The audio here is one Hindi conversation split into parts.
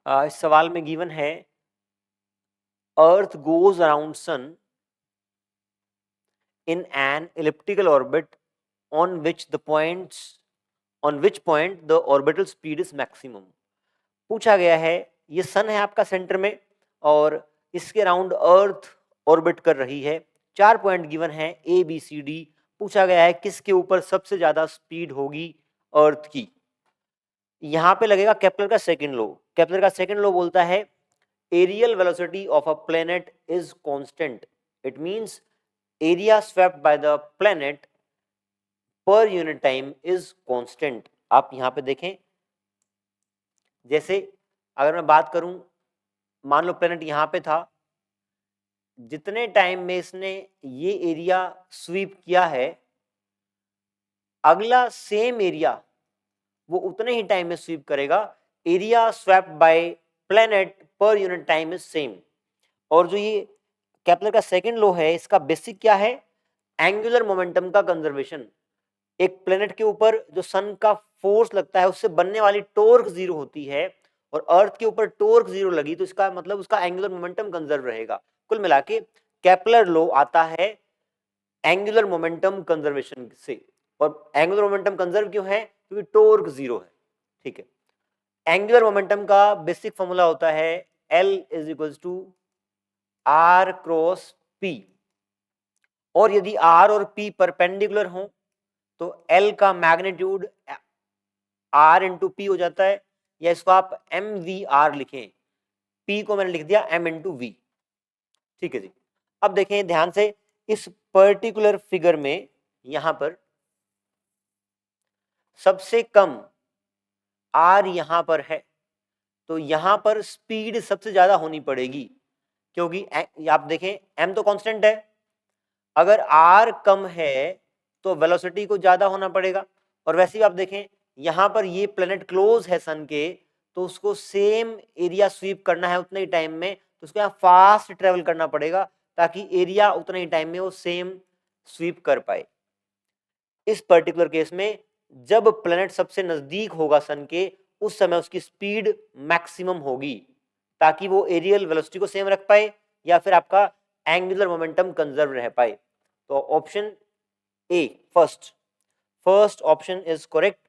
इस सवाल में गिवन है earth goes around sun in an elliptical orbit on which point the orbital speed is maximum। पूछा गया है ये सन है आपका सेंटर में और इसके अराउंड अर्थ ऑर्बिट कर रही है। 4 पॉइंट गिवन है ए बी सी डी। पूछा गया है किसके ऊपर सबसे ज्यादा स्पीड होगी अर्थ की। यहां पे लगेगा केपलर का सेकंड लॉ। केपलर का सेकंड लॉ बोलता है areal velocity of a planet is constant. It means area swept by the planet per unit time is constant। आप यहां पे देखें, जैसे अगर मैं बात करूं, मान लो प्लेनेट यहां पे था, जितने टाइम में इसने ये एरिया स्वीप किया है, अगला सेम एरिया वो उतने ही टाइम में स्वीप करेगा। Area swept by planet per unit time is same. और जो ये केपलर का सेकंड लॉ है, इसका बेसिक क्या है? एंगुलर मोमेंटम का कंजर्वेशन। एक प्लेनेट के ऊपर जो सन का फोर्स लगता है उससे बनने वाली टॉर्क जीरो होती है, और अर्थ के ऊपर टॉर्क जीरो लगी तो इसका मतलब उसका एंगुलर मोमेंटम कंजर्व रहेगा। कुल मिला के केपलर लॉ आता है एंगुलर मोमेंटम कंजर्वेशन से। और एंगुलर मोमेंटम कंजर्व क्यों है? क्योंकि टॉर्क जीरो है। ठीक है, एंगुलर मोमेंटम का बेसिक फॉर्मूला होता है L is equals to R cross P। और यदि R और P परपेंडिकुलर हो तो L का मैग्नीट्यूड R इंटू P हो जाता है, या इसको आप MVR लिखें। P को मैंने लिख दिया M इंटू V। ठीक है जी। अब देखें ध्यान से, इस पर्टिकुलर फिगर में यहां पर सबसे कम R यहां पर है, तो यहां पर स्पीड सबसे ज्यादा होनी पड़ेगी, क्योंकि आप देखें M तो कांस्टेंट है, अगर R कम है तो वेलोसिटी को ज्यादा होना पड़ेगा। और वैसे ही आप देखें यहां पर ये प्लेनेट क्लोज है सन के, तो उसको सेम एरिया स्वीप करना है उतने ही टाइम में, तो उसको यहाँ फास्ट ट्रेवल करना पड़ेगा ताकि एरिया उतने ही टाइम में वो सेम स्वीप कर पाए। इस पर्टिकुलर केस में जब प्लेनेट सबसे नजदीक होगा सन के, उस समय उसकी स्पीड मैक्सिमम होगी ताकि वो एरियल वेलोसिटी को सेम रख पाए या फिर आपका एंगुलर मोमेंटम कंजर्व रह पाए। तो option A first option is correct.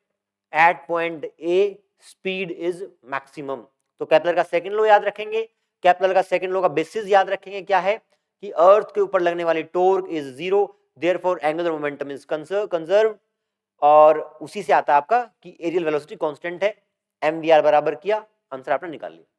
At point A speed is maximum. तो केपलर का सेकंड लॉ याद रखेंगे। केपलर का सेकंड लॉ का बेसिस याद रखेंगे, क्या है कि अर्थ के ऊपर लगने वाली torque is zero, therefore angular momentum is conserved. और उसी से आता है आपका कि एरियल वेलोसिटी कांस्टेंट है। एमवीआर बराबर किया, आंसर आपने निकाल लिया।